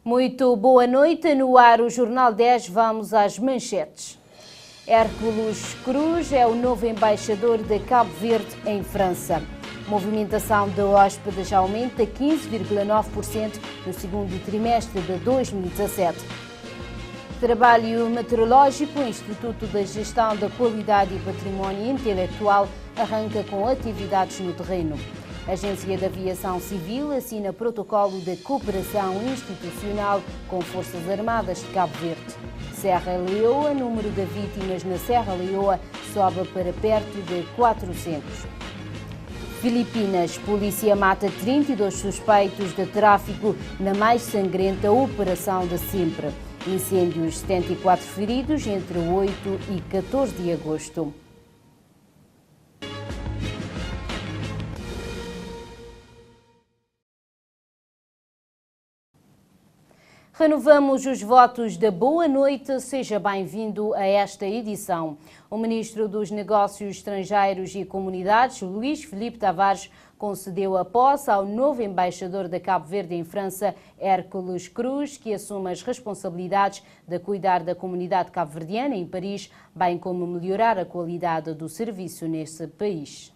Muito boa noite, no ar o Jornal 10, vamos às manchetes. Hércules Cruz é o novo embaixador de Cabo Verde em França. Movimentação de hóspedes aumenta 15,9% no segundo trimestre de 2017. Trabalho meteorológico, o Instituto da Gestão da Qualidade e Património Intelectual arranca com atividades no terreno. A Agência de Aviação Civil assina protocolo de cooperação institucional com Forças Armadas de Cabo Verde. Serra Leoa, número de vítimas na Serra Leoa sobe para perto de 400. Filipinas, polícia mata 32 suspeitos de tráfico na mais sangrenta operação de sempre. Incêndios, 74 feridos entre 8 e 14 de agosto. Renovamos os votos da boa noite, seja bem-vindo a esta edição. O Ministro dos Negócios Estrangeiros e Comunidades, Luís Filipe Tavares, concedeu a posse ao novo embaixador de Cabo Verde em França, Hércules Cruz, que assume as responsabilidades de cuidar da comunidade cabo-verdiana em Paris, bem como melhorar a qualidade do serviço nesse país.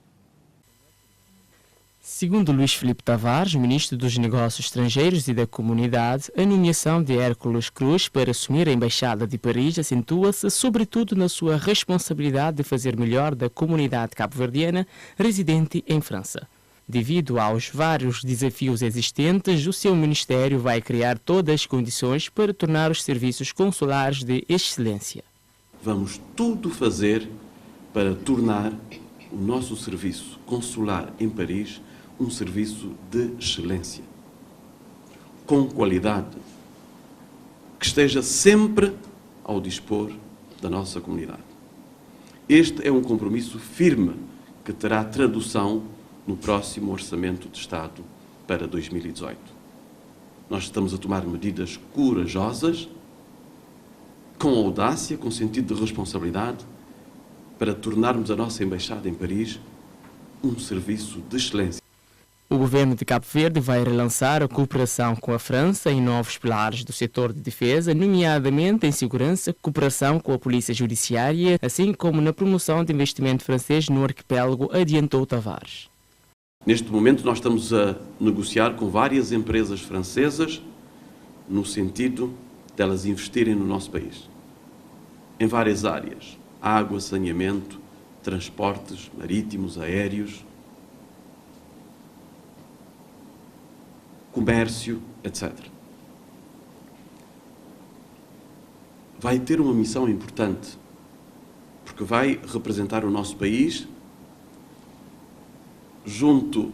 Segundo Luís Filipe Tavares, Ministro dos Negócios Estrangeiros e da Comunidade, a nomeação de Hércules Cruz para assumir a Embaixada de Paris acentua-se sobretudo na sua responsabilidade de fazer melhor da comunidade cabo-verdiana residente em França. Devido aos vários desafios existentes, o seu Ministério vai criar todas as condições para tornar os serviços consulares de excelência. Vamos tudo fazer para tornar o nosso serviço consular em Paris um serviço de excelência, com qualidade, que esteja sempre ao dispor da nossa comunidade. Este é um compromisso firme que terá tradução no próximo Orçamento de Estado para 2018. Nós estamos a tomar medidas corajosas, com audácia, com sentido de responsabilidade, para tornarmos a nossa Embaixada em Paris um serviço de excelência. O governo de Cabo Verde vai relançar a cooperação com a França em novos pilares do setor de defesa, nomeadamente em segurança, cooperação com a polícia judiciária, assim como na promoção de investimento francês no arquipélago, adiantou Tavares. Neste momento nós estamos a negociar com várias empresas francesas no sentido de elas investirem no nosso país, em várias áreas: água, saneamento, transportes marítimos, aéreos, comércio, etc. Vai ter uma missão importante, porque vai representar o nosso país junto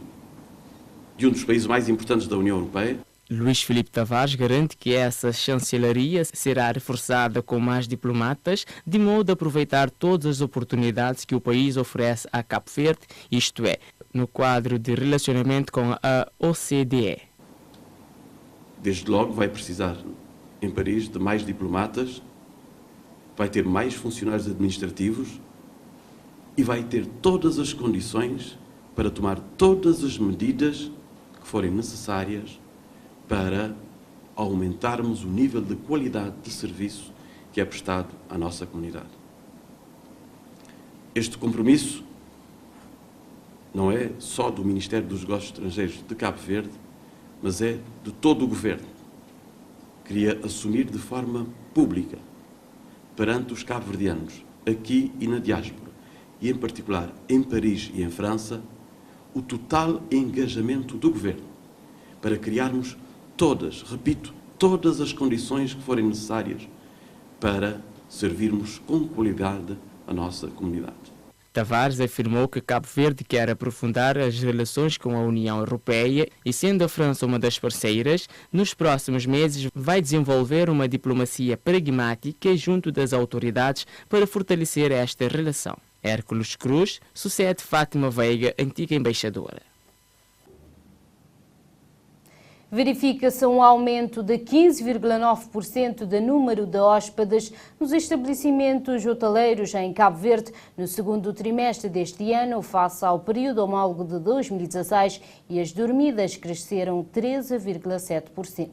de um dos países mais importantes da União Europeia. Luís Filipe Tavares garante que essa chancelaria será reforçada com mais diplomatas, de modo a aproveitar todas as oportunidades que o país oferece a Cabo Verde, isto é, no quadro de relacionamento com a OCDE. Desde logo vai precisar, em Paris, de mais diplomatas, vai ter mais funcionários administrativos e vai ter todas as condições para tomar todas as medidas que forem necessárias para aumentarmos o nível de qualidade de serviço que é prestado à nossa comunidade. Este compromisso não é só do Ministério dos Negócios Estrangeiros de Cabo Verde, mas é de todo o Governo. Queria assumir de forma pública, perante os cabo-verdianos, aqui e na diáspora, e em particular em Paris e em França, o total engajamento do Governo para criarmos todas, repito, todas as condições que forem necessárias para servirmos com qualidade a nossa comunidade. Tavares afirmou que Cabo Verde quer aprofundar as relações com a União Europeia e, sendo a França uma das parceiras, nos próximos meses vai desenvolver uma diplomacia pragmática junto das autoridades para fortalecer esta relação. Hércules Cruz sucede Fátima Veiga, antiga embaixadora. Verifica-se um aumento de 15,9% do número de hóspedes nos estabelecimentos hoteleiros em Cabo Verde no segundo trimestre deste ano, face ao período homólogo de 2016, e as dormidas cresceram 13,7%.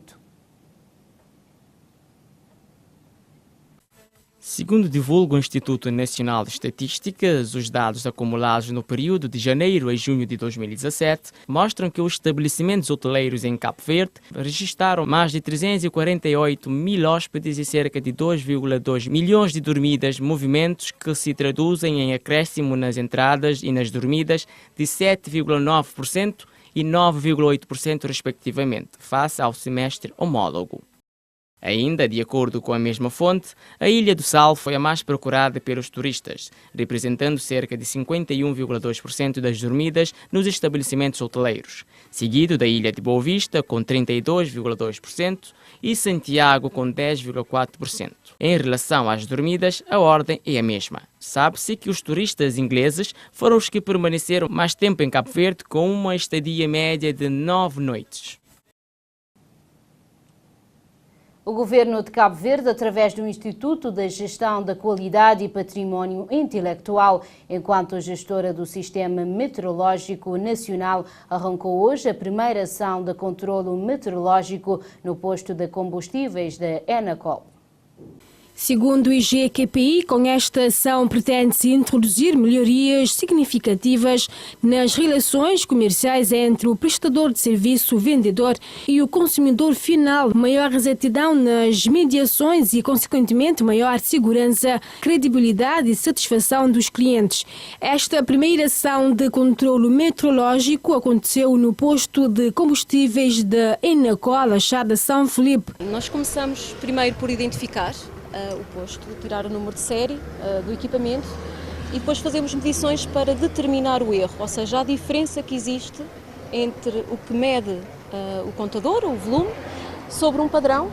Segundo divulga o Instituto Nacional de Estatísticas, os dados acumulados no período de janeiro a junho de 2017 mostram que os estabelecimentos hoteleiros em Cabo Verde registraram mais de 348 mil hóspedes e cerca de 2,2 milhões de dormidas, movimentos que se traduzem em acréscimo nas entradas e nas dormidas de 7,9% e 9,8% respectivamente, face ao semestre homólogo. Ainda, de acordo com a mesma fonte, a Ilha do Sal foi a mais procurada pelos turistas, representando cerca de 51,2% das dormidas nos estabelecimentos hoteleiros, seguido da Ilha de Boa Vista, com 32,2%, e Santiago, com 10,4%. Em relação às dormidas, a ordem é a mesma. Sabe-se que os turistas ingleses foram os que permaneceram mais tempo em Cabo Verde, com uma estadia média de 9 noites. O Governo de Cabo Verde, através do Instituto da Gestão da Qualidade e Património Intelectual, enquanto gestora do Sistema Meteorológico Nacional, arrancou hoje a primeira ação de controlo meteorológico no posto de combustíveis da Enacol. Segundo o IGQPI, com esta ação pretende-se introduzir melhorias significativas nas relações comerciais entre o prestador de serviço, o vendedor, e o consumidor final, maior exatidão nas mediações e, consequentemente, maior segurança, credibilidade e satisfação dos clientes. Esta primeira ação de controlo meteorológico aconteceu no posto de combustíveis da Enacol, achada São Felipe. Nós começamos primeiro por identificar o posto, tirar o número de série do equipamento e depois fazemos medições para determinar o erro, ou seja, a diferença que existe entre o que mede o contador, o volume, sobre um padrão,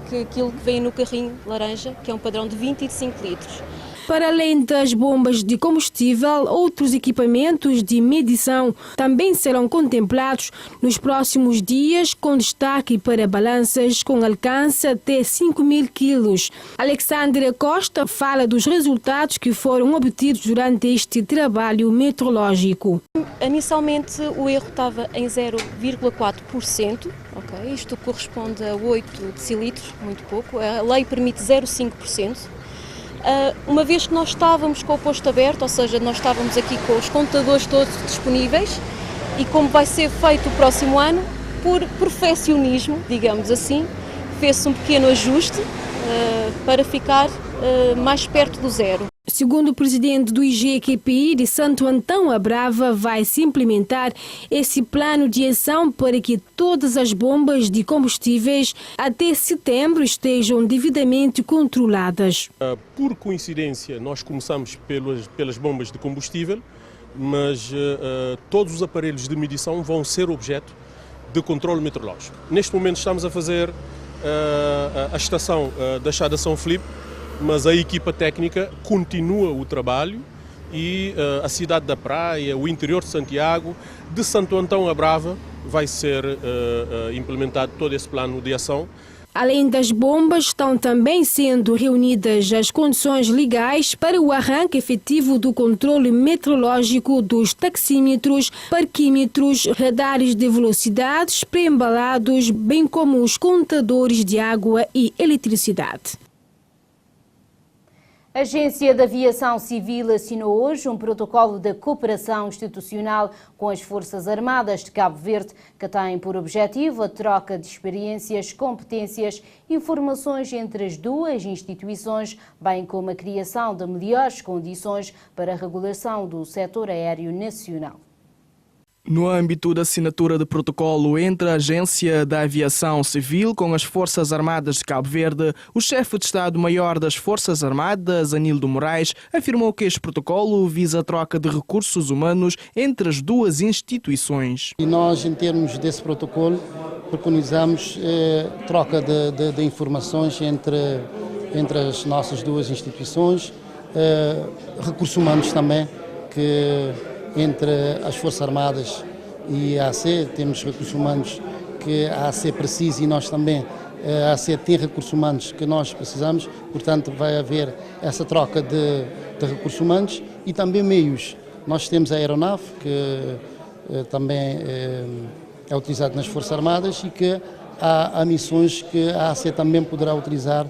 aquilo que vem no carrinho laranja, que é um padrão de 25 litros. Para além das bombas de combustível, outros equipamentos de medição também serão contemplados nos próximos dias, com destaque para balanças com alcance até 5.000 quilos. Alexandra Costa fala dos resultados que foram obtidos durante este trabalho meteorológico. Inicialmente o erro estava em 0,4%, okay? Isto corresponde a 8 decilitros, muito pouco. A lei permite 0,5%. Uma vez que nós estávamos com o posto aberto, ou seja, nós estávamos aqui com os contadores todos disponíveis, e como vai ser feito o próximo ano, por perfeccionismo, digamos assim, fez-se um pequeno ajuste para ficar mais perto do zero. Segundo o presidente do IGQPI de Santo Antão, a Brava vai-se implementar esse plano de ação para que todas as bombas de combustíveis até setembro estejam devidamente controladas. Por coincidência, nós começamos pelas bombas de combustível, mas todos os aparelhos de medição vão ser objeto de controle meteorológico. Neste momento estamos a fazer a estação da Chada São Felipe, mas a equipa técnica continua o trabalho e a cidade da Praia, o interior de Santiago, de Santo Antão a Brava, vai ser implementado todo esse plano de ação. Além das bombas, estão também sendo reunidas as condições legais para o arranque efetivo do controle meteorológico dos taxímetros, parquímetros, radares de velocidades pré-embalados, bem como os contadores de água e eletricidade. A Agência de Aviação Civil assinou hoje um protocolo de cooperação institucional com as Forças Armadas de Cabo Verde, que tem por objetivo a troca de experiências, competências e informações entre as duas instituições, bem como a criação de melhores condições para a regulação do setor aéreo nacional. No âmbito da assinatura de protocolo entre a Agência da Aviação Civil com as Forças Armadas de Cabo Verde, o chefe de Estado-Maior das Forças Armadas, Anildo Moraes, afirmou que este protocolo visa a troca de recursos humanos entre as duas instituições. E nós, em termos desse protocolo, preconizamos troca de informações entre as nossas duas instituições, recursos humanos também, que entre as Forças Armadas e a AC, temos recursos humanos que a AC precisa e nós também, a AC tem recursos humanos que nós precisamos, portanto vai haver essa troca de recursos humanos e também meios. Nós temos a aeronave, que também é utilizada nas Forças Armadas e que há missões que a AC também poderá utilizar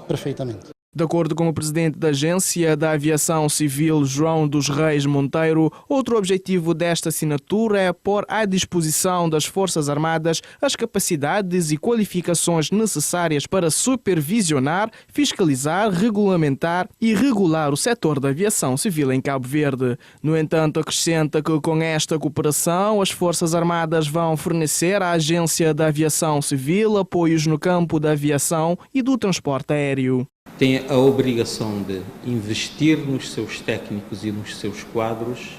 perfeitamente. De acordo com o presidente da Agência da Aviação Civil, João dos Reis Monteiro, outro objetivo desta assinatura é pôr à disposição das Forças Armadas as capacidades e qualificações necessárias para supervisionar, fiscalizar, regulamentar e regular o setor da aviação civil em Cabo Verde. No entanto, acrescenta que com esta cooperação as Forças Armadas vão fornecer à Agência da Aviação Civil apoios no campo da aviação e do transporte aéreo. Tem a obrigação de investir nos seus técnicos e nos seus quadros,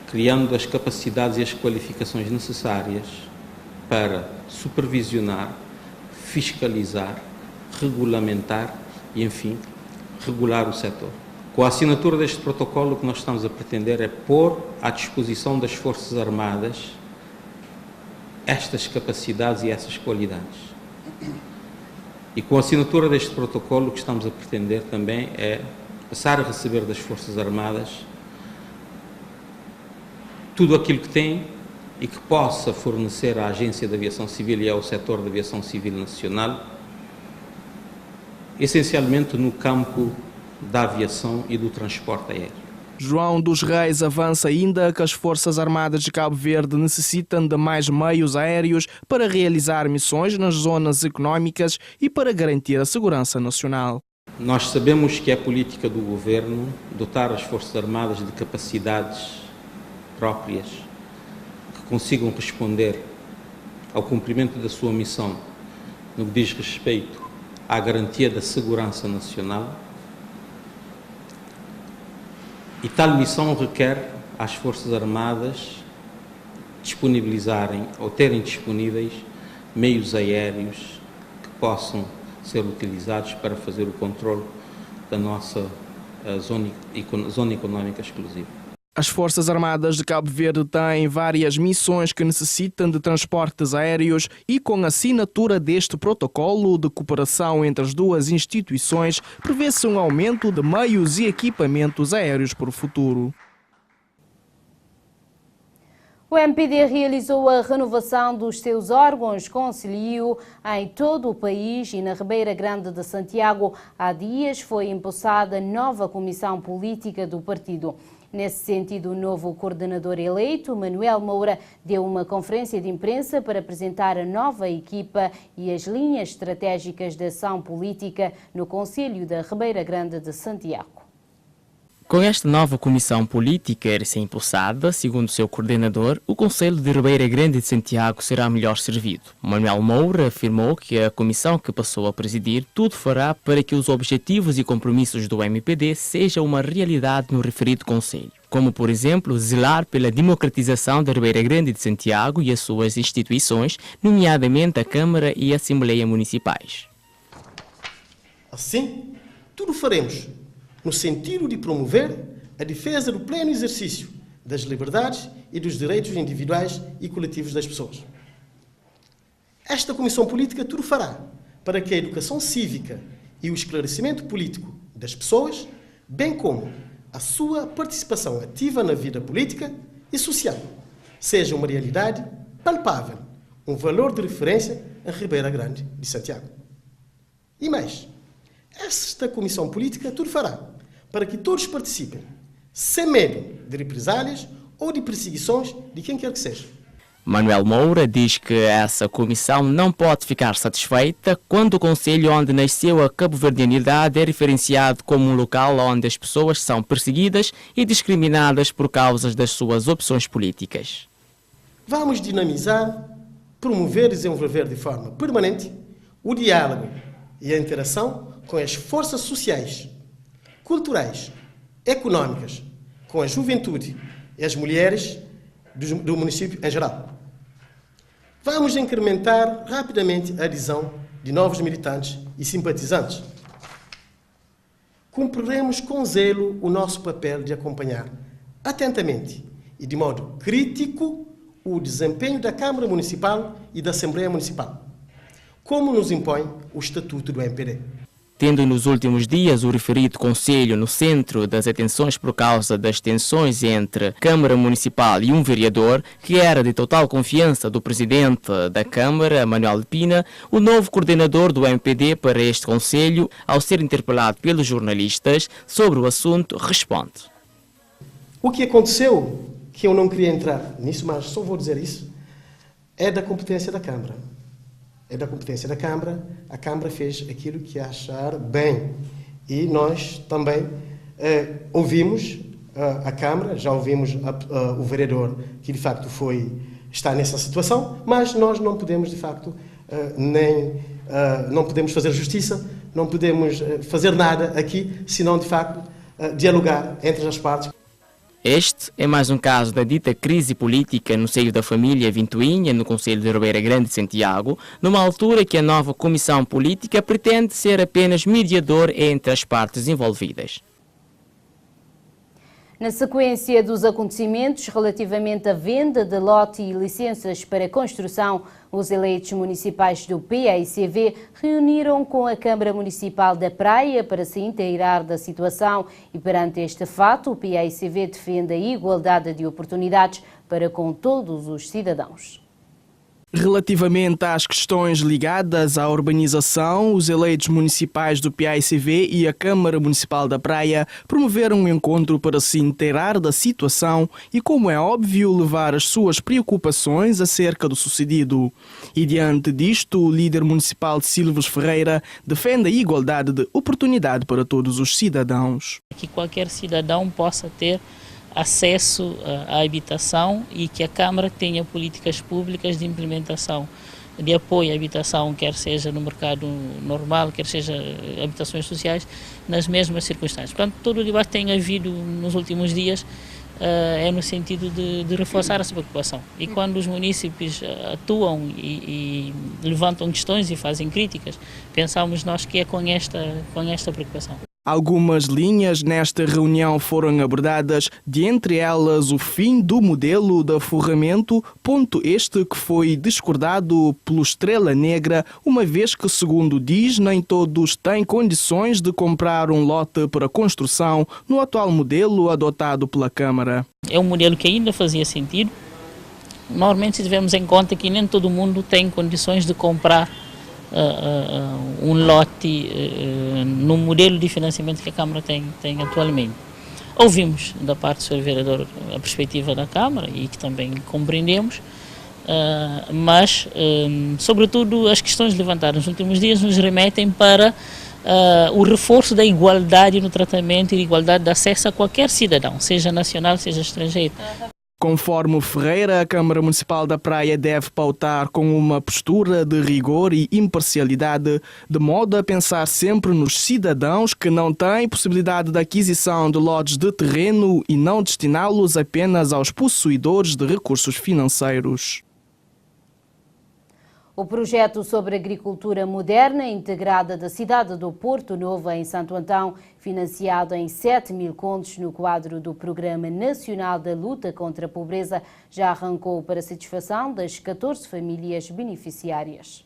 criando as capacidades e as qualificações necessárias para supervisionar, fiscalizar, regulamentar e, enfim, regular o setor. Com a assinatura deste protocolo, o que nós estamos a pretender é pôr à disposição das Forças Armadas estas capacidades e essas qualidades. E com a assinatura deste protocolo, o que estamos a pretender também é passar a receber das Forças Armadas tudo aquilo que tem e que possa fornecer à Agência de Aviação Civil e ao setor de aviação civil nacional, essencialmente no campo da aviação e do transporte aéreo. João dos Reis avança ainda que as Forças Armadas de Cabo Verde necessitam de mais meios aéreos para realizar missões nas zonas económicas e para garantir a segurança nacional. Nós sabemos que é política do Governo dotar as Forças Armadas de capacidades próprias que consigam responder ao cumprimento da sua missão no que diz respeito à garantia da segurança nacional. E tal missão requer às Forças Armadas disponibilizarem ou terem disponíveis meios aéreos que possam ser utilizados para fazer o controle da nossa zona económica exclusiva. As Forças Armadas de Cabo Verde têm várias missões que necessitam de transportes aéreos e com a assinatura deste protocolo de cooperação entre as duas instituições, prevê-se um aumento de meios e equipamentos aéreos para o futuro. O MPD realizou a renovação dos seus órgãos conselhio em todo o país e na Ribeira Grande de Santiago, há dias, foi empossada nova comissão política do partido. Nesse sentido, o novo coordenador eleito, Manuel Moura, deu uma conferência de imprensa para apresentar a nova equipa e as linhas estratégicas de ação política no Conselho da Ribeira Grande de Santiago. Com esta nova comissão política a ser impulsada, segundo seu coordenador, o Conselho de Ribeira Grande de Santiago será melhor servido. Manuel Moura afirmou que a comissão que passou a presidir tudo fará para que os objetivos e compromissos do MPD sejam uma realidade no referido Conselho, como, por exemplo, zelar pela democratização da Ribeira Grande de Santiago e as suas instituições, nomeadamente a Câmara e a Assembleia Municipais. Assim, tudo faremos no sentido de promover a defesa do pleno exercício das liberdades e dos direitos individuais e coletivos das pessoas. Esta Comissão Política tudo fará para que a educação cívica e o esclarecimento político das pessoas, bem como a sua participação ativa na vida política e social, seja uma realidade palpável, um valor de referência em Ribeira Grande de Santiago. E mais, esta Comissão Política tudo fará para que todos participem, sem medo de represálias ou de perseguições de quem quer que seja. Manuel Moura diz que essa comissão não pode ficar satisfeita quando o concelho onde nasceu a cabo-verdianidade é referenciado como um local onde as pessoas são perseguidas e discriminadas por causa das suas opções políticas. Vamos dinamizar, promover e desenvolver de forma permanente o diálogo e a interação com as forças sociais, culturais, económicas, com a juventude e as mulheres do município em geral. Vamos incrementar rapidamente a adesão de novos militantes e simpatizantes. Cumpriremos com zelo o nosso papel de acompanhar atentamente e de modo crítico o desempenho da Câmara Municipal e da Assembleia Municipal, como nos impõe o Estatuto do MPD. tendo nos últimos dias o referido Conselho no centro das atenções por causa das tensões entre Câmara Municipal e um vereador, que era de total confiança do presidente da Câmara, Manuel Pina. O novo coordenador do MPD para este Conselho, ao ser interpelado pelos jornalistas sobre o assunto, responde. O que aconteceu, que eu não queria entrar nisso, mas só vou dizer isso, é da competência da Câmara. É da competência da Câmara. A Câmara fez aquilo que achar bem. E nós também ouvimos a Câmara, já ouvimos o vereador que de facto está nessa situação, mas nós não podemos de facto não podemos fazer justiça, não podemos fazer nada aqui, senão de facto dialogar entre as partes. Este é mais um caso da dita crise política no seio da família Vintuinha, no Conselho de Ribeira Grande de Santiago, numa altura que a nova comissão política pretende ser apenas mediador entre as partes envolvidas. Na sequência dos acontecimentos relativamente à venda de lote e licenças para construção, os eleitos municipais do PAICV reuniram com a Câmara Municipal da Praia para se inteirar da situação e, perante este fato, o PAICV defende a igualdade de oportunidades para com todos os cidadãos. Relativamente às questões ligadas à urbanização, os eleitos municipais do PAICV e a Câmara Municipal da Praia promoveram um encontro para se inteirar da situação e, como é óbvio, levar as suas preocupações acerca do sucedido. E diante disto, o líder municipal de Silves Ferreira defende a igualdade de oportunidade para todos os cidadãos. Que qualquer cidadão possa ter acesso à habitação e que a Câmara tenha políticas públicas de implementação de apoio à habitação, quer seja no mercado normal, quer seja habitações sociais, nas mesmas circunstâncias. Portanto, todo o debate que tem havido nos últimos dias é no sentido de reforçar essa preocupação. E quando os munícipes atuam e levantam questões e fazem críticas, pensamos nós que é com esta preocupação. Algumas linhas nesta reunião foram abordadas, de entre elas o fim do modelo de aforramento, ponto este que foi discordado pelo Estrela Negra, uma vez que, segundo diz, nem todos têm condições de comprar um lote para construção no atual modelo adotado pela Câmara. É um modelo que ainda fazia sentido. Normalmente, se tivermos em conta que nem todo mundo tem condições de comprar um lote no modelo de financiamento que a Câmara tem atualmente. Ouvimos da parte do Sr. Vereador a perspectiva da Câmara e que também compreendemos, mas, sobretudo, as questões levantadas nos últimos dias nos remetem para o reforço da igualdade no tratamento e igualdade de acesso a qualquer cidadão, seja nacional, seja estrangeiro. Conforme Ferreira, a Câmara Municipal da Praia deve pautar com uma postura de rigor e imparcialidade, de modo a pensar sempre nos cidadãos que não têm possibilidade de aquisição de lotes de terreno e não destiná-los apenas aos possuidores de recursos financeiros. O projeto sobre agricultura moderna integrada da cidade do Porto Novo, em Santo Antão, financiado em 7.000 contos no quadro do Programa Nacional da Luta contra a Pobreza, já arrancou para satisfação das 14 famílias beneficiárias.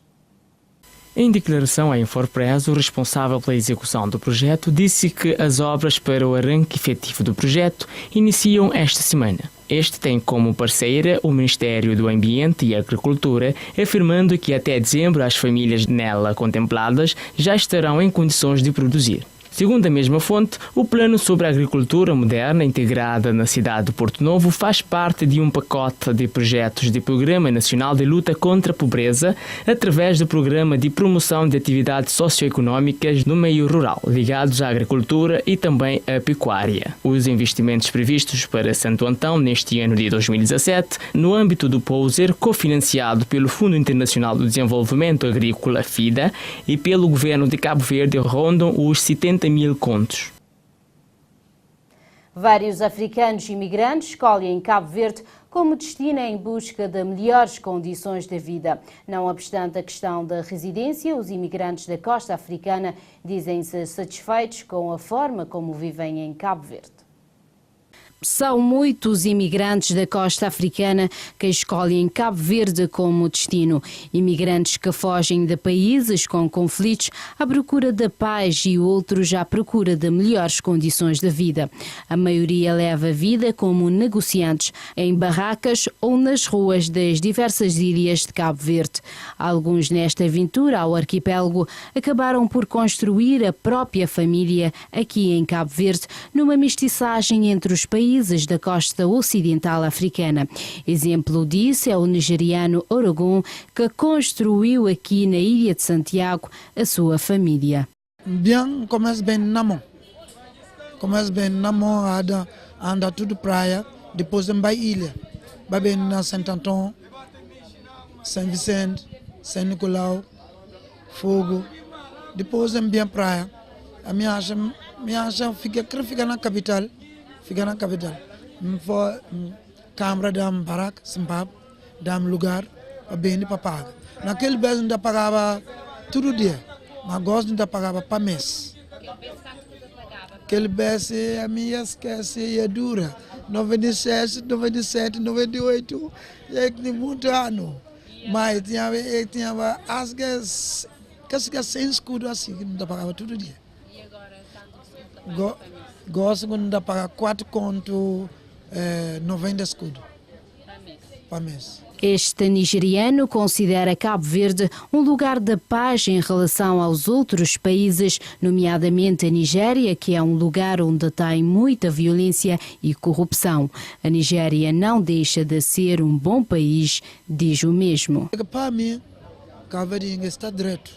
Em declaração à Infopress, o responsável pela execução do projeto disse que as obras para o arranque efetivo do projeto iniciam esta semana. Este tem como parceira o Ministério do Ambiente e Agricultura, afirmando que até dezembro as famílias nela contempladas já estarão em condições de produzir. Segundo a mesma fonte, o plano sobre a agricultura moderna integrada na cidade de Porto Novo faz parte de um pacote de projetos do Programa Nacional de Luta contra a Pobreza, através do Programa de Promoção de Atividades Socioeconómicas no Meio Rural, ligados à agricultura e também à pecuária. Os investimentos previstos para Santo Antão neste ano de 2017, no âmbito do POSER, cofinanciado pelo Fundo Internacional do Desenvolvimento Agrícola, FIDA, e pelo Governo de Cabo Verde, rondam os 70.000 contos. Vários africanos imigrantes escolhem Cabo Verde como destino em busca de melhores condições de vida. Não obstante a questão da residência, os imigrantes da costa africana dizem-se satisfeitos com a forma como vivem em Cabo Verde. São muitos imigrantes da costa africana que escolhem Cabo Verde como destino. Imigrantes que fogem de países com conflitos à procura da paz e outros à procura de melhores condições de vida. A maioria leva a vida como negociantes em barracas ou nas ruas das diversas ilhas de Cabo Verde. Alguns nesta aventura ao arquipélago acabaram por construir a própria família aqui em Cabo Verde, numa mestiçagem entre os países da costa ocidental africana. Exemplo disso é o nigeriano Orogun, que construiu aqui na Ilha de Santiago a sua família. Bien, começa bem na mão. Começa bem na mão, anda tudo praia, depois vai ilha. Vai bem na Santo Antão, São Vicente, São Nicolau, Fogo. Depois bem praia. A minha acha fica na capital. Fica na capital. For câmara dá-me baraca, Zimbábue, dá-me lugar para bem para pagar. Naquele mês ainda pagava todo dia, mas gosto ainda pagava para mês. Aquele mês a minha esquece é dura. 96, 97, 98, é que muito ano. Mas tinha as que sem escudo assim, que ainda pagava todo dia. E agora está Gosto quando dá para 4 conto 90 escudos para mês. Este nigeriano considera Cabo Verde um lugar de paz em relação aos outros países, nomeadamente a Nigéria, que é um lugar onde tem muita violência e corrupção. A Nigéria não deixa de ser um bom país, diz o mesmo. Para mim, Cabo Verde está direto.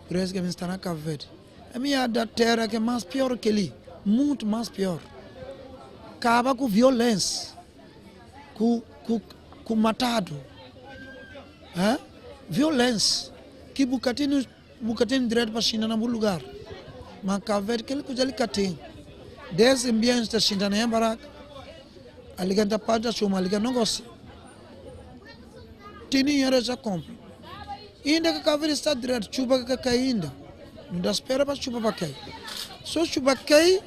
Parece que está na Cabo Verde. A minha da terra que é mais pior que ali. Muito mais pior. Acaba com violência, com matado. Violência. Que bucatinho direto para a China no lugar. Mas Cabo Verde, aquele coisa ali que tem. Desde ambientes da China, nem baraca. A liga da parte da chuma, a liga não gosta. Tem dinheiro já compra. Ainda que Cabo Verde está direto, chuva que cai ainda. Não dá espera para chuva para cair. Só chuva cai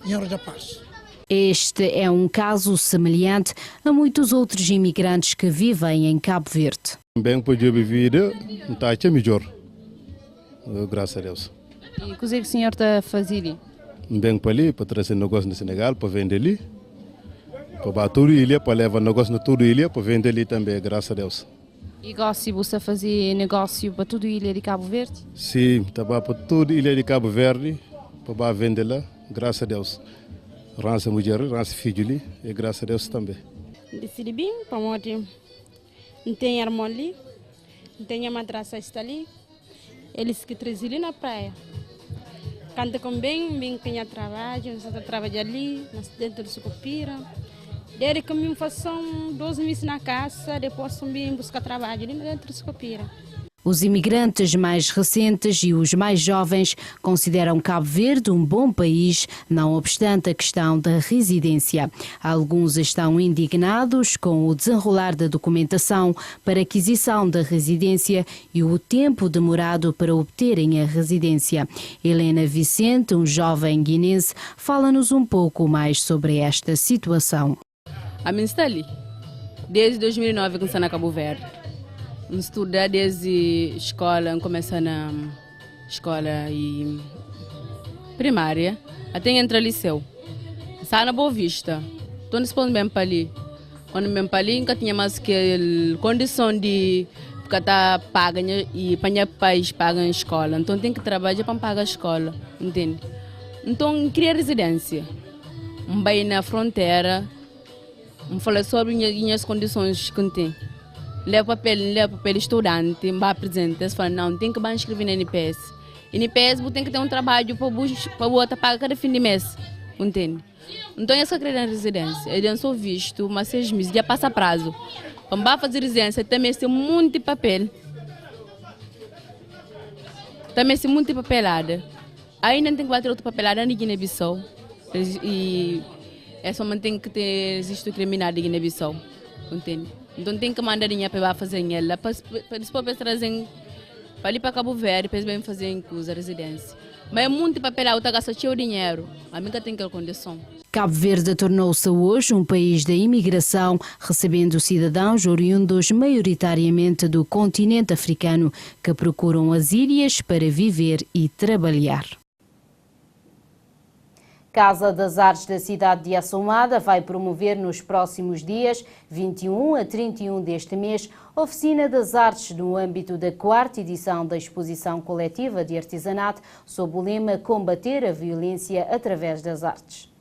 e hora já passa. Este é um caso semelhante a muitos outros imigrantes que vivem em Cabo Verde. Bem, podia viver, não está melhor, graças a Deus. E o que é que o senhor está a fazer? Bem para ali, para trazer negócio no Senegal, para vender ali. Para bater toda a ilha, para levar negócio na toda a ilha, para vender ali também, graças a Deus. E gosta você fazer negócio para toda a ilha de Cabo Verde? Sim, estava para toda a ilha de Cabo Verde, para vender lá, graças a Deus. Rança mulher, rança filho ali, e graças a Deus também. Decidi bem, para onde não tem arma ali, não tem a madraça está ali, eles que trazem ali na praia. Canta com bem quem trabalha, você trabalha ali, dentro do Sucupira. Desde que me faço 12 meses na casa, depois também buscar trabalho ali dentro do Sucupira. Os imigrantes mais recentes e os mais jovens consideram Cabo Verde um bom país, não obstante a questão da residência. Alguns estão indignados com o desenrolar da documentação para aquisição da residência e o tempo demorado para obterem a residência. Helena Vicente, um jovem guinense, fala-nos um pouco mais sobre esta situação. A minha está ali, desde 2009 que estou na Cabo Verde. Estudar desde escola, começar na escola e primária, até entrar no liceu. Está na Boa Vista. Estou nesse ponto bem para ali. Quando bem para ali, nunca tinha mais que condição de ficar paga e para o país paga a escola. Então tem que trabalhar para pagar a escola, entende? Então queria residência. Vai na fronteira, falar sobre as condições que tem. Leva papel estudante, vai apresentar, fala não, tem que inscrever na NPS. NPS tem que ter um trabalho para botar pagar cada fim de mês, entende? Então essa querer na residência, eu não sou visto, mas 6 meses, já passa prazo. Para fazer residência também tem muito papel. Também tem muito papelada. Ainda tem que bater outra papelada na Guiné-Bissau. E é somente tem que ter registro criminal de Guiné-Bissau, entende? Então tem que mandar dinheiro para fazer ela, para depois trazer para ali para Cabo Verde, para fazer em a residência. Mas é muito papel, eu gasta o dinheiro. A minha tem que condição. Cabo Verde tornou-se hoje um país da imigração, recebendo cidadãos oriundos maioritariamente do continente africano que procuram as ilhas para viver e trabalhar. Casa das Artes da cidade de Assomada vai promover nos próximos dias, 21 a 31 deste mês, Oficina das Artes no âmbito da 4ª edição da Exposição Coletiva de Artesanato, sob o lema Combater a Violência através das Artes.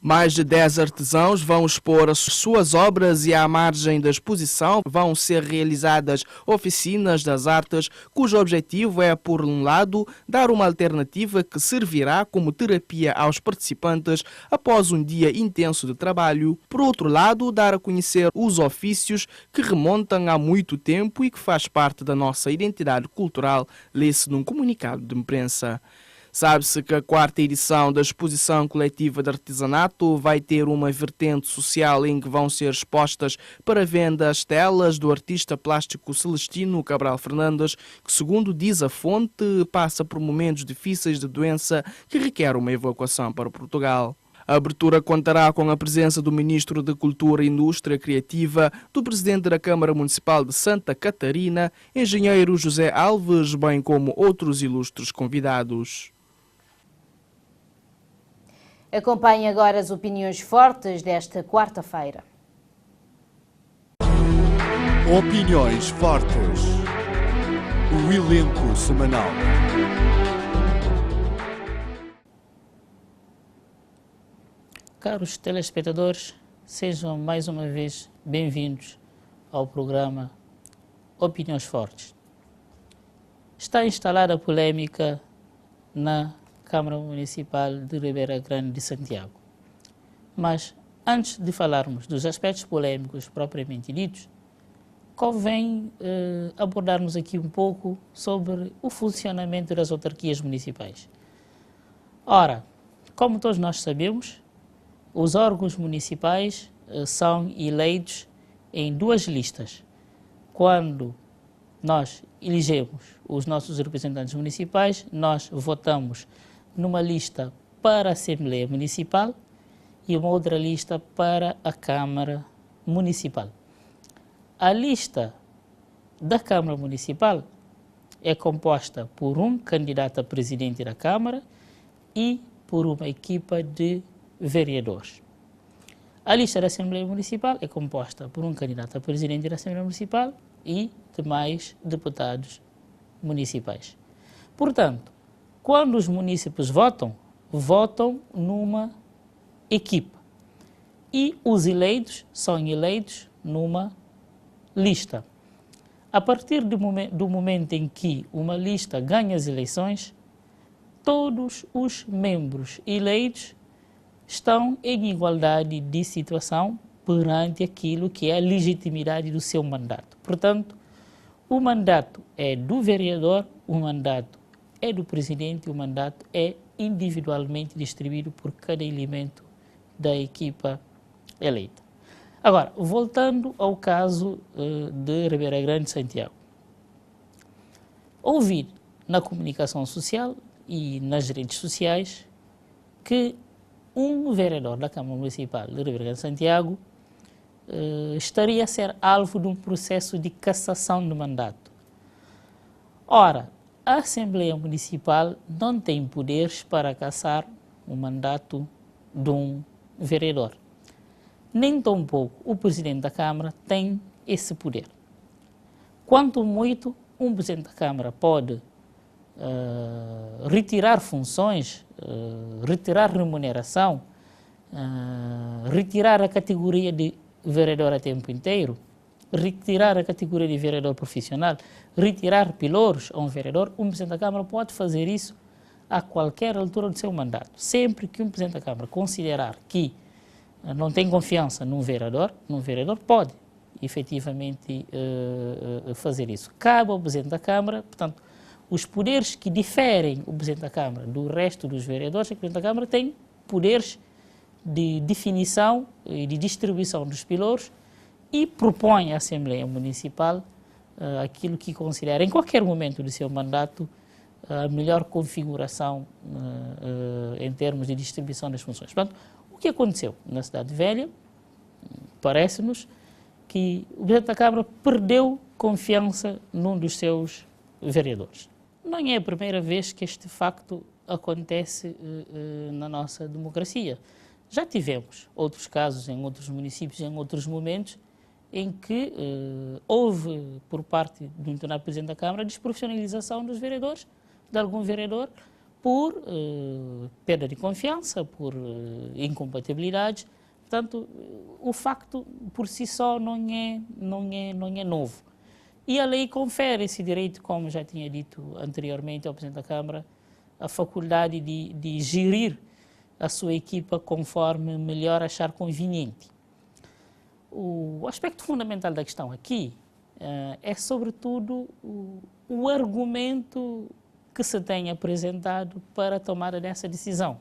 Mais de 10 artesãos vão expor as suas obras e à margem da exposição vão ser realizadas oficinas das artes, cujo objetivo é, por um lado, dar uma alternativa que servirá como terapia aos participantes após um dia intenso de trabalho. Por outro lado, dar a conhecer os ofícios que remontam há muito tempo e que faz parte da nossa identidade cultural, lê-se num comunicado de imprensa. Sabe-se que a 4ª edição da Exposição Coletiva de Artesanato vai ter uma vertente social em que vão ser expostas para venda as telas do artista plástico Celestino Cabral Fernandes, que, segundo diz a fonte, passa por momentos difíceis de doença que requer uma evacuação para Portugal. A abertura contará com a presença do Ministro de Cultura e Indústria Criativa, do Presidente da Câmara Municipal de Santa Catarina, engenheiro José Alves, bem como outros ilustres convidados. Acompanhe agora as opiniões fortes desta quarta-feira. Opiniões fortes. O elenco semanal. Caros telespectadores, sejam mais uma vez bem-vindos ao programa Opiniões Fortes. Está instalada a polêmica na Câmara Municipal de Ribeira Grande de Santiago. Mas, antes de falarmos dos aspectos polêmicos propriamente ditos, convém abordarmos aqui um pouco sobre o funcionamento das autarquias municipais. Ora, como todos nós sabemos, os órgãos municipais são eleitos em 2 listas. Quando nós elegemos os nossos representantes municipais, nós votamos numa lista para a Assembleia Municipal e uma outra lista para a Câmara Municipal. A lista da Câmara Municipal é composta por um candidato a presidente da Câmara e por uma equipa de vereadores. A lista da Assembleia Municipal é composta por um candidato a presidente da Assembleia Municipal e demais deputados municipais. Portanto, quando os munícipes votam, votam numa equipa e os eleitos são eleitos numa lista. A partir do momento em que uma lista ganha as eleições, todos os membros eleitos estão em igualdade de situação perante aquilo que é a legitimidade do seu mandato. Portanto, o mandato é do vereador, o mandato é do presidente, o mandato é individualmente distribuído por cada elemento da equipa eleita. Agora, voltando ao caso de Ribeira Grande de Santiago. Ouvi na comunicação social e nas redes sociais que um vereador da Câmara Municipal de Ribeira Grande de Santiago estaria a ser alvo de um processo de cassação do mandato. Ora, a Assembleia Municipal não tem poderes para cassar o mandato de um vereador. Nem tampouco o Presidente da Câmara tem esse poder. Quanto muito, um Presidente da Câmara pode retirar funções, retirar remuneração, retirar a categoria de vereador a tempo inteiro, retirar a categoria de vereador profissional, retirar pilouros a um vereador. Um Presidente da Câmara pode fazer isso a qualquer altura do seu mandato. Sempre que um Presidente da Câmara considerar que não tem confiança num vereador pode efetivamente fazer isso. Cabe ao Presidente da Câmara, portanto, os poderes que diferem o Presidente da Câmara do resto dos vereadores, é que o Presidente da Câmara tem poderes de definição e de distribuição dos pilouros e propõe à Assembleia Municipal aquilo que considera, em qualquer momento do seu mandato, a melhor configuração em termos de distribuição das funções. Portanto, o que aconteceu na Cidade Velha, parece-nos que o Presidente da Câmara perdeu confiança num dos seus vereadores. Não é a primeira vez que este facto acontece na nossa democracia. Já tivemos outros casos em outros municípios, em outros momentos, em que houve, por parte do então Presidente da Câmara, desprofissionalização dos vereadores, de algum vereador, por perda de confiança, por incompatibilidades. Portanto, o facto por si só não é novo. E a lei confere esse direito, como já tinha dito anteriormente ao Presidente da Câmara, a faculdade de gerir a sua equipa conforme melhor achar conveniente. O aspecto fundamental da questão aqui é, sobretudo, o argumento que se tem apresentado para a tomada dessa decisão.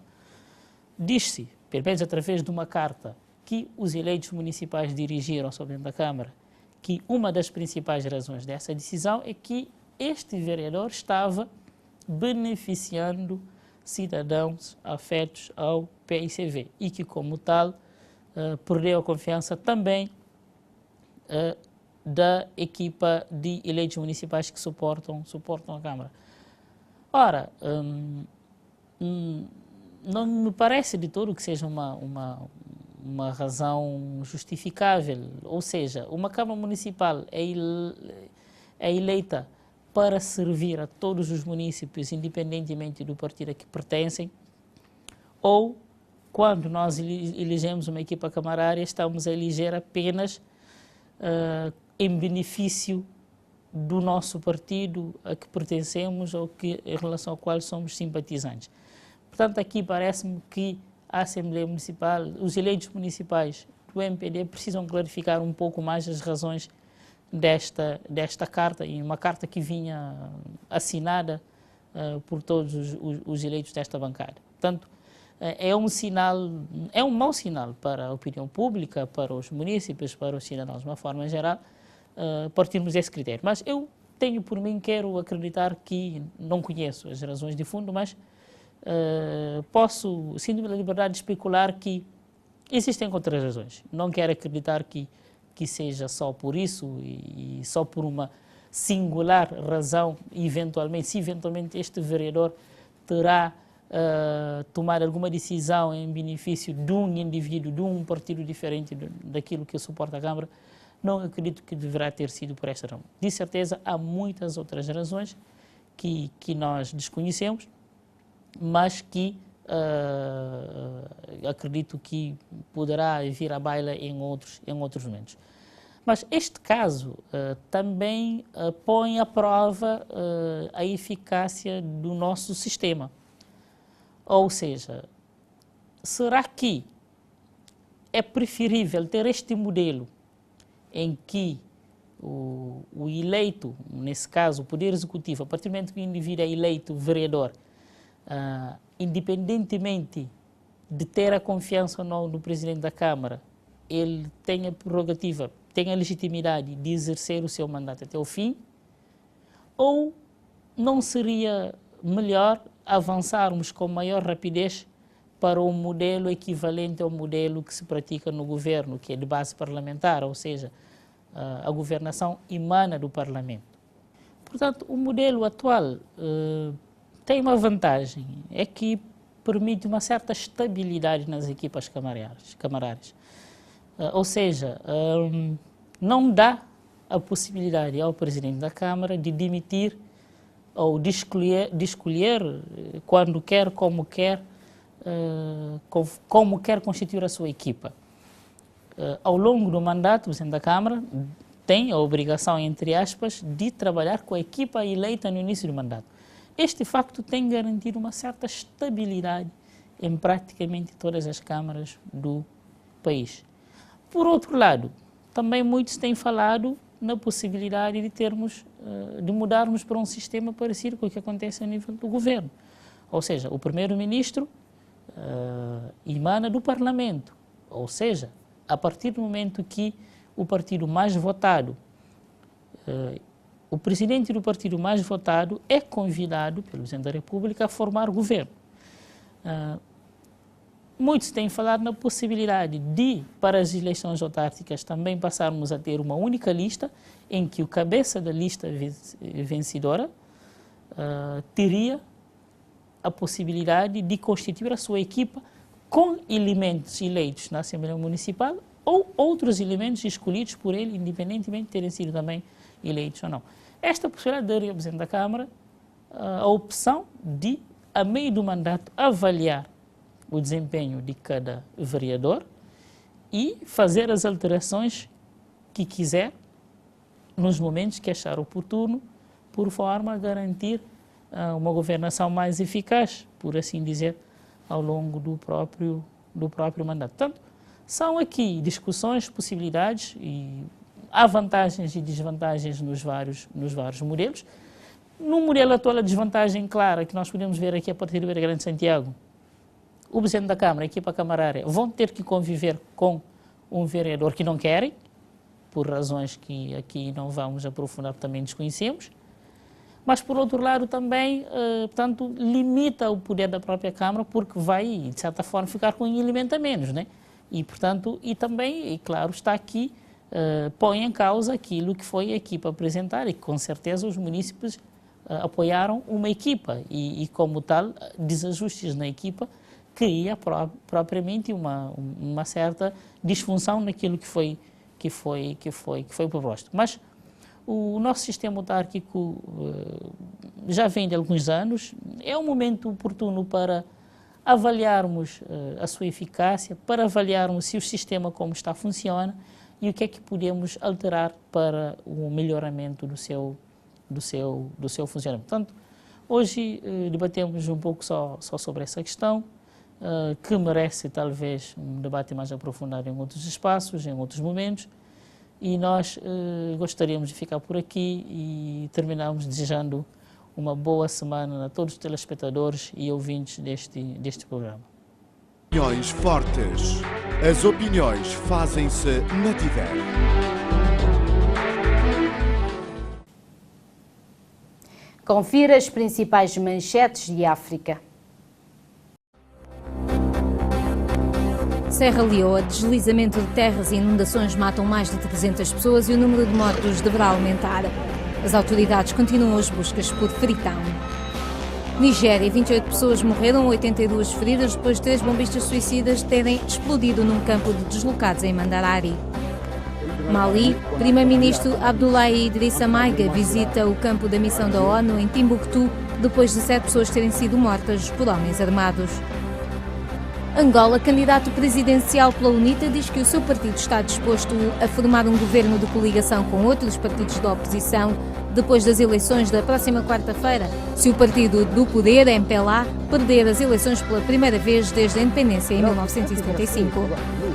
Diz-se, pelo menos através de uma carta que os eleitos municipais dirigiram ao Presidente da Câmara, que uma das principais razões dessa decisão é que este vereador estava beneficiando cidadãos afetos ao PICV e que, como tal, perdeu a confiança também da equipa de eleitos municipais que suportam a Câmara. Ora, não me parece de todo que seja uma razão justificável, ou seja, uma Câmara Municipal é eleita para servir a todos os municípios, independentemente do partido a que pertencem, ou quando nós elegemos uma equipa camarária, estamos a eleger apenas em benefício do nosso partido a que pertencemos ou em relação ao qual somos simpatizantes. Portanto, aqui parece-me que a Assembleia Municipal, os eleitos municipais do MPD precisam clarificar um pouco mais as razões desta carta, e uma carta que vinha assinada por todos os eleitos desta bancada. Portanto, é um mau sinal para a opinião pública, para os munícipes, para os cidadãos de uma forma geral, partirmos desse critério. Mas eu tenho por mim, quero acreditar que, não conheço as razões de fundo, mas sinto-me a liberdade de especular que existem outras razões. Não quero acreditar que seja só por isso e só por uma singular razão, se eventualmente este vereador terá tomar alguma decisão em benefício de um indivíduo, de um partido diferente daquilo que suporta a Câmara, não acredito que deverá ter sido por esta razão. De certeza, há muitas outras razões que nós desconhecemos, mas que acredito que poderá vir à baila em outros momentos. Mas este caso também põe à prova a eficácia do nosso sistema. Ou seja, será que é preferível ter este modelo em que o eleito, nesse caso o Poder Executivo, a partir do momento que o indivíduo é eleito vereador, independentemente de ter a confiança ou não no Presidente da Câmara, ele tem a prerrogativa, tem a legitimidade de exercer o seu mandato até o fim? Ou não seria melhor avançarmos com maior rapidez para um modelo equivalente ao modelo que se pratica no governo, que é de base parlamentar, ou seja, a governação emana do Parlamento? Portanto, o modelo atual tem uma vantagem, é que permite uma certa estabilidade nas equipas camarárias. Ou seja, não dá a possibilidade ao Presidente da Câmara de demitir ou de escolher quando quer, como quer constituir a sua equipa. Ao longo do mandato, o Presidente da Câmara tem a obrigação, entre aspas, de trabalhar com a equipa eleita no início do mandato. Este facto tem garantido uma certa estabilidade em praticamente todas as câmaras do país. Por outro lado, também muitos têm falado na possibilidade de mudarmos para um sistema parecido com o que acontece a nível do governo. Ou seja, o primeiro-ministro emana do Parlamento. Ou seja, a partir do momento que o partido mais votado o presidente do partido mais votado é convidado pelo Presidente da República a formar governo. Muitos têm falado na possibilidade de, para as eleições autárquicas, também passarmos a ter uma única lista em que o cabeça da lista vencedora teria a possibilidade de constituir a sua equipa com elementos eleitos na Assembleia Municipal ou outros elementos escolhidos por ele, independentemente de terem sido também eleitos ou não. Esta possibilidade daria ao Presidente da Câmara a opção de, a meio do mandato, avaliar o desempenho de cada vereador e fazer as alterações que quiser nos momentos que achar oportuno, por forma a garantir uma governação mais eficaz, por assim dizer, ao longo do próprio mandato. Portanto, são aqui discussões, possibilidades, e há vantagens e desvantagens nos vários modelos. No modelo atual, a desvantagem clara que nós podemos ver aqui a partir do Beira Grande de Santiago: o Presidente da Câmara, a equipa camarária, vão ter que conviver com um vereador que não querem, por razões que aqui não vamos aprofundar, também desconhecemos. Mas, por outro lado, também, portanto, limita o poder da própria Câmara, porque vai, de certa forma, ficar com um elemento a menos, né? E, portanto, e também, e claro, está aqui, põe em causa aquilo que foi a equipa apresentar, e que, com certeza, os munícipes apoiaram uma equipa, e como tal, desajustes na equipa cria propriamente uma certa disfunção naquilo que foi proposto. Mas o nosso sistema autárquico já vem de alguns anos, é um momento oportuno para avaliarmos a sua eficácia, para avaliarmos se o sistema como está funciona e o que é que podemos alterar para o melhoramento do seu funcionamento. Portanto, hoje debatemos um pouco só sobre essa questão, que merece talvez um debate mais aprofundado em outros espaços, em outros momentos, e nós gostaríamos de ficar por aqui e terminamos desejando uma boa semana a todos os telespectadores e ouvintes deste programa. Opiniões fortes. As opiniões fazem-se na TIVER. Confira as principais manchetes de África. Serra Leoa, deslizamento de terras e inundações matam mais de 300 pessoas e o número de mortos deverá aumentar. As autoridades continuam as buscas por Freetown. Nigéria, 28 pessoas morreram, 82 feridas depois de 3 bombistas suicidas terem explodido num campo de deslocados em Mandarari. Mali, primeiro-ministro Abdoulaye Idrissa Maiga visita o campo da missão da ONU em Timbuktu depois de 7 pessoas terem sido mortas por homens armados. Angola, candidato presidencial pela UNITA, diz que o seu partido está disposto a formar um governo de coligação com outros partidos da oposição depois das eleições da próxima quarta-feira, se o partido do poder, MPLA, perder as eleições pela primeira vez desde a independência em 1975.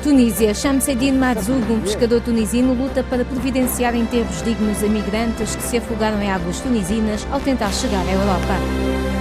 Tunísia, Shamseddine Marzoug, um pescador tunisino, luta para providenciar enterros dignos a migrantes que se afogaram em águas tunisinas ao tentar chegar à Europa.